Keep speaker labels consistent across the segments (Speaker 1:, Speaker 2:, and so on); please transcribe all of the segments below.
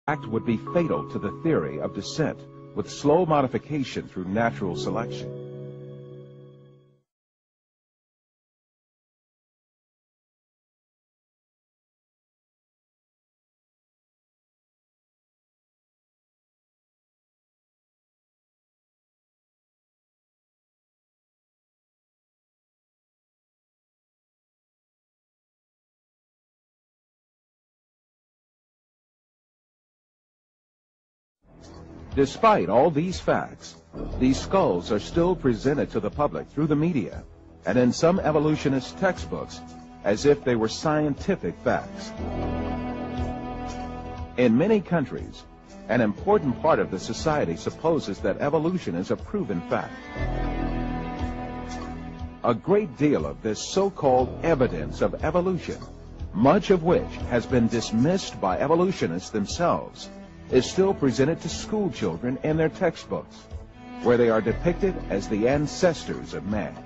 Speaker 1: Act would be fatal to the theory of descent, with slow modification through natural selection. Despite all these facts, these skulls are still presented to the public through the media and in some evolutionist textbooks as if they were scientific facts. In many countries, an important part of the society supposes that evolution is a proven fact. A great deal of this so-called evidence of evolution, much of which has been dismissed by evolutionists themselves, is still presented to school children in their textbooks, where they are depicted as the ancestors of man.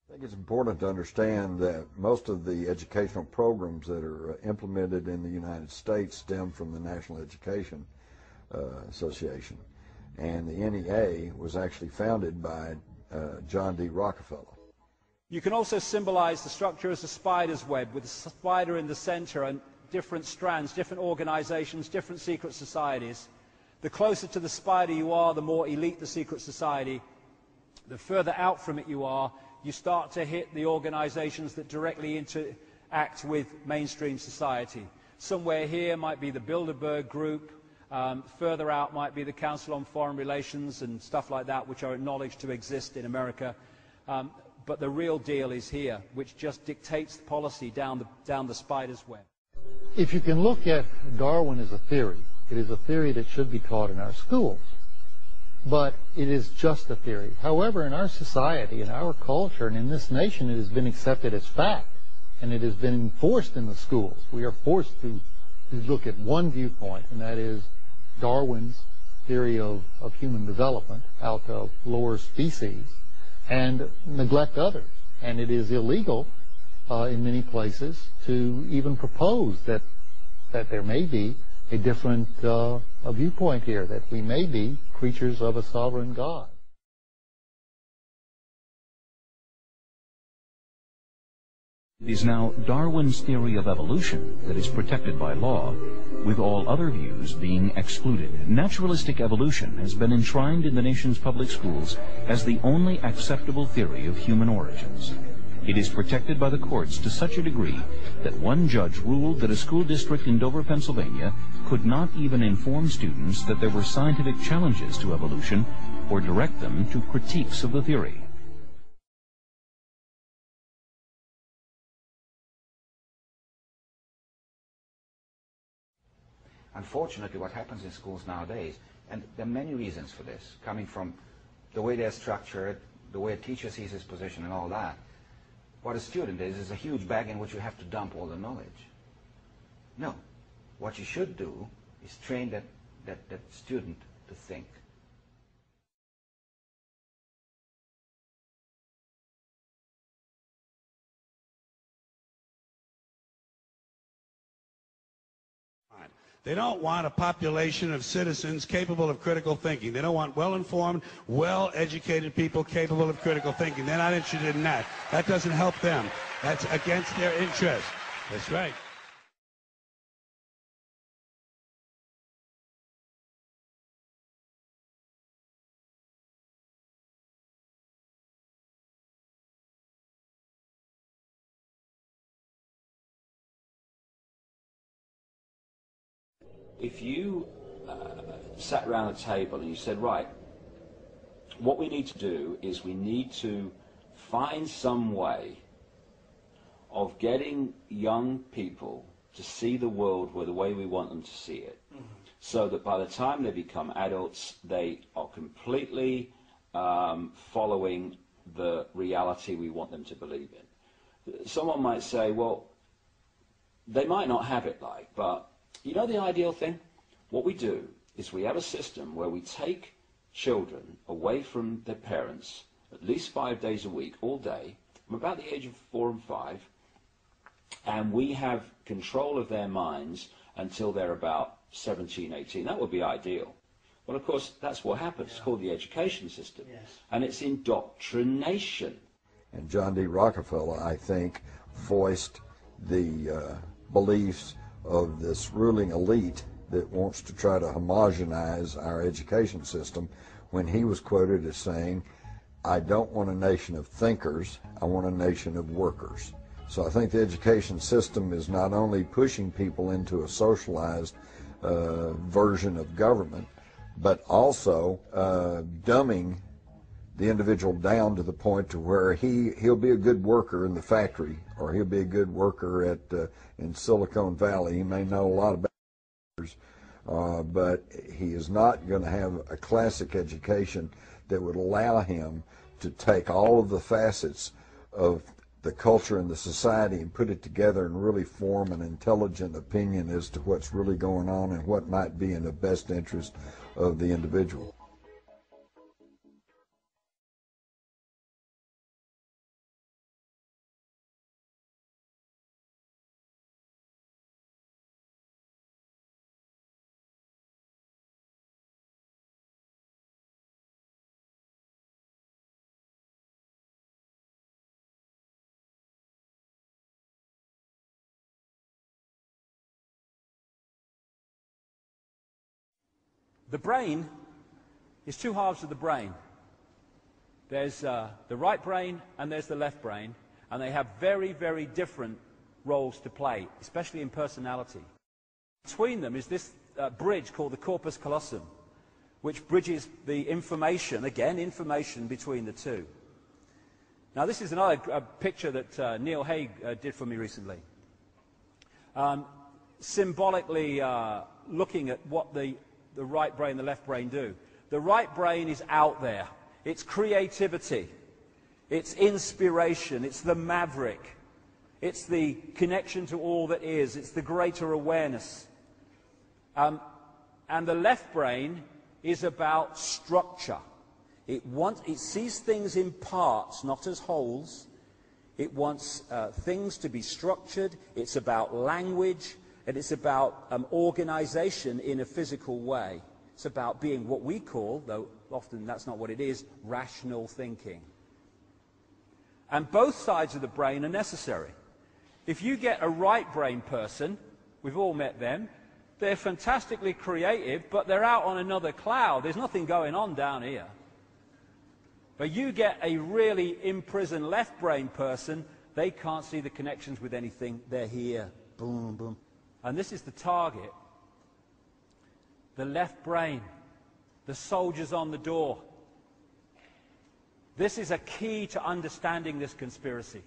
Speaker 2: I think it's important to understand that most of the educational programs that are implemented in the United States stem from the National Education Association. And the NEA was actually founded by John D. Rockefeller.
Speaker 3: You can also symbolize the structure as a spider's web, with a spider in the center and different strands, different organizations, different secret societies. The closer to the spider you are, the more elite the secret society. The further out from it you are, you start to hit the organizations that directly interact with mainstream society. Somewhere here might be the Bilderberg Group, further out might be the Council on Foreign Relations and stuff like that, which are acknowledged to exist in America. But the real deal is here, which just dictates the policy down the spider's web.
Speaker 4: If you can look at Darwin as a theory, it is a theory that should be taught in our schools. But it is just a theory. However, in our society, in our culture, and in this nation, it has been accepted as fact, and it has been enforced in the schools. We are forced to look at one viewpoint, and that is Darwin's theory of human development out of lower species, and neglect others. And it is illegal in many places to even propose that there may be a different a viewpoint here, that we may be creatures of a sovereign God.
Speaker 5: It is now Darwin's theory of evolution that is protected by law, with all other views being excluded. Naturalistic evolution has been enshrined in the nation's public schools as the only acceptable theory of human origins. It is protected by the courts to such a degree that one judge ruled that a school district in Dover, Pennsylvania could not even inform students that there were scientific challenges to evolution or direct them to critiques of the theory.
Speaker 6: Unfortunately, what happens in schools nowadays, and there are many reasons for this, coming from the way they're structured, the way a teacher sees his position and all that. What a student is a huge bag in which you have to dump all the knowledge. No. What you should do is train that student to think.
Speaker 7: They don't want a population of citizens capable of critical thinking. They don't want well-informed, well-educated people capable of critical thinking. They're not interested in that. That doesn't help them. That's against their interest. That's right.
Speaker 8: If you sat around a table and you said, right, what we need to do is we need to find some way of getting young people to see the world the way we want them to see it, so that by the time they become adults, they are completely following the reality we want them to believe in. Someone might say, well, they might not have it like, but you know the ideal thing? What we do is we have a system where we take children away from their parents at least 5 days a week, all day, from about the age of 4 and 5, and we have control of their minds until they're about 17, 18. That would be ideal. Well, of course, that's what happens. It's called the education system. Yes. And it's indoctrination.
Speaker 2: And John D. Rockefeller, I think, voiced the beliefs of this ruling elite that wants to try to homogenize our education system when he was quoted as saying, I don't want a nation of thinkers, I want a nation of workers. So I think the education system is not only pushing people into a socialized version of government, but also dumbing the individual down to the point to where he'll be a good worker in the factory, or he'll be a good worker in Silicon Valley. He may know a lot about but he is not going to have a classic education that would allow him to take all of the facets of the culture and the society and put it together and really form an intelligent opinion as to what's really going on and what might be in the best interest of the individual.
Speaker 3: The brain is two halves of the brain. There's the right brain and there's the left brain, and they have very, very different roles to play, especially in personality. Between them is this bridge called the corpus callosum, which bridges the information, again, information between the two. Now, this is another picture that Neil Haig did for me recently. Symbolically looking at what the right brain and the left brain do. The right brain is out there. It's creativity. It's inspiration. It's the maverick. It's the connection to all that is. It's the greater awareness. And the left brain is about structure. It sees things in parts, not as wholes. It wants things to be structured. It's about language. And it's about organization in a physical way. It's about being what we call, though often that's not what it is, rational thinking. And both sides of the brain are necessary. If you get a right brain person, we've all met them, they're fantastically creative, but they're out on another cloud. There's nothing going on down here. But you get a really imprisoned left brain person, they can't see the connections with anything. They're here. Boom, boom. And this is the target. The left brain. The soldiers on the door. This is a key to understanding this conspiracy.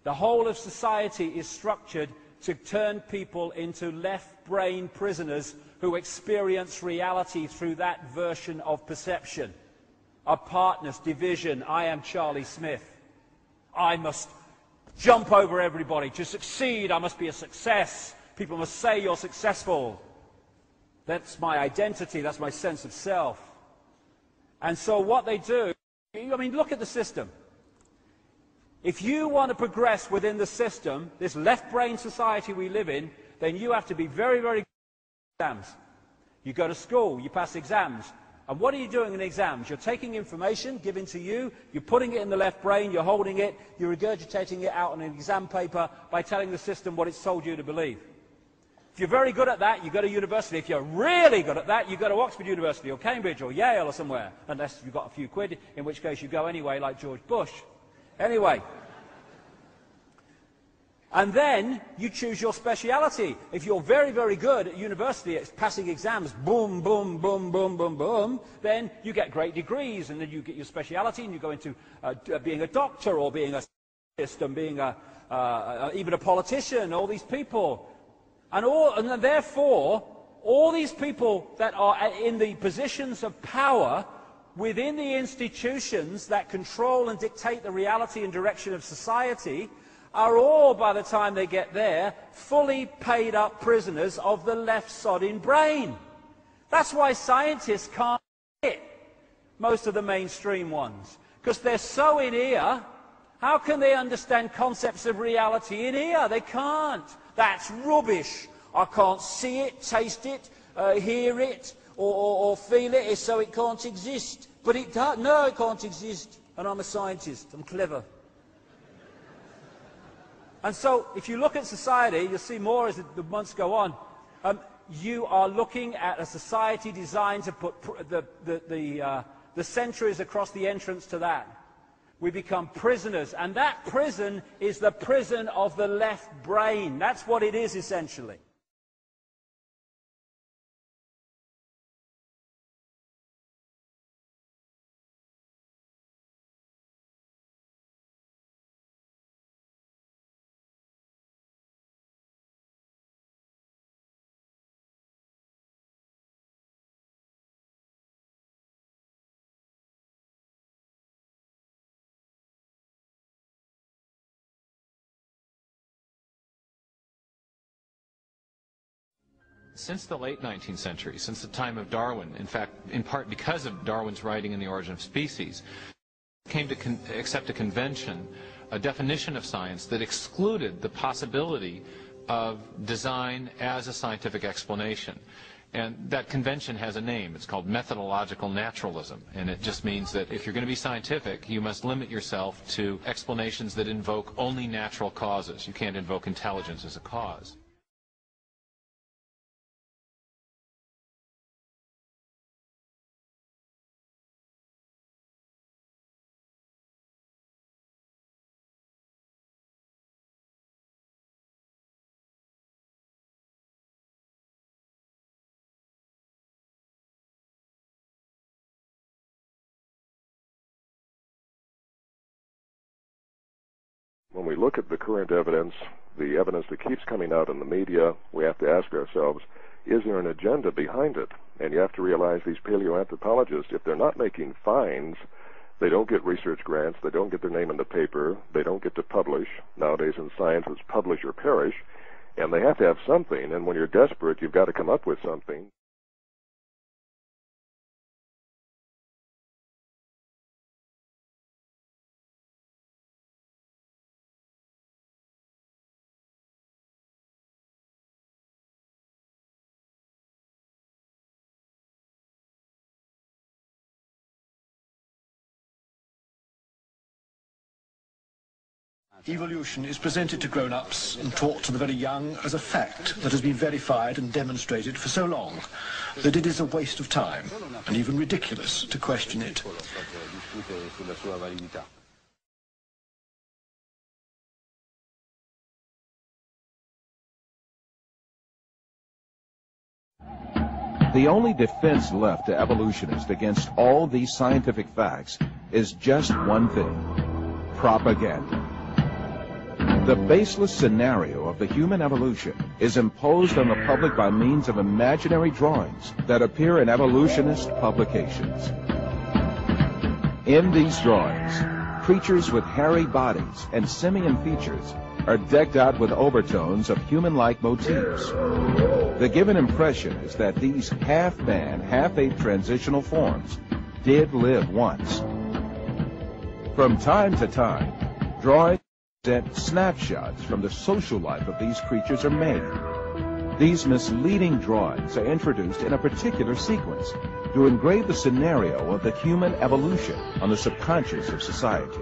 Speaker 3: The whole of society is structured to turn people into left brain prisoners who experience reality through that version of perception. Apartness, division, I am Charlie Smith. I must jump over everybody. To succeed, I must be a success. People must say you're successful. That's my identity. That's my sense of self. And so what they do, I mean, look at the system. If you want to progress within the system, this left-brain society we live in, then you have to be very, very good at exams. You go to school, you pass exams. And what are you doing in exams? You're taking information given to you, you're putting it in the left brain, you're holding it, you're regurgitating it out on an exam paper by telling the system what it's told you to believe. If you're very good at that, you go to university. If you're really good at that, you go to Oxford University or Cambridge or Yale or somewhere, unless you've got a few quid, in which case you go anyway, like George Bush. Anyway. And then you choose your speciality. If you're very, very good at university at passing exams, boom, boom, boom, boom, boom, boom, then you get great degrees, and then you get your speciality, and you go into being a doctor or being a scientist and being even a politician, all these people. And therefore, all these people that are in the positions of power within the institutions that control and dictate the reality and direction of society are all, by the time they get there, fully paid up prisoners of the left-sodding brain. That's why scientists can't hit most of the mainstream ones, because they're so in ear. How can they understand concepts of reality in ear? They can't. That's rubbish. I can't see it, taste it, hear it, or feel it, so it can't exist. But it does. No, it can't exist. And I'm a scientist. I'm clever. And so, if you look at society, you'll see more as the months go on. You are looking at a society designed to put the centuries across the entrance to that. We become prisoners, and that prison is the prison of the left brain. That's what it is, essentially.
Speaker 9: Since the late 19th century, since the time of Darwin, in fact, in part because of Darwin's writing in The Origin of Species, came to accept a convention, a definition of science that excluded the possibility of design as a scientific explanation. And that convention has a name. It's called methodological naturalism. And it just means that if you're going to be scientific, you must limit yourself to explanations that invoke only natural causes. You can't invoke intelligence as a cause.
Speaker 10: When we look at the current evidence, the evidence that keeps coming out in the media, we have to ask ourselves, is there an agenda behind it? And you have to realize these paleoanthropologists, if they're not making finds, they don't get research grants, they don't get their name in the paper, they don't get to publish. Nowadays in science it's publish or perish, and they have to have something, and when you're desperate, you've got to come up with something.
Speaker 11: Evolution is presented to grown-ups and taught to the very young as a fact that has been verified and demonstrated for so long that it is a waste of time and even ridiculous to question it.
Speaker 1: The only defense left to evolutionists against all these scientific facts is just one thing: propaganda. The baseless scenario of the human evolution is imposed on the public by means of imaginary drawings that appear in evolutionist publications. In these drawings, creatures with hairy bodies and simian features are decked out with overtones of human-like motifs. The given impression is that these half-man, half-ape transitional forms did live once. From time to time, drawings present snapshots from the social life of these creatures are made. These misleading drawings are introduced in a particular sequence to engrave the scenario of the human evolution on the subconscious of society.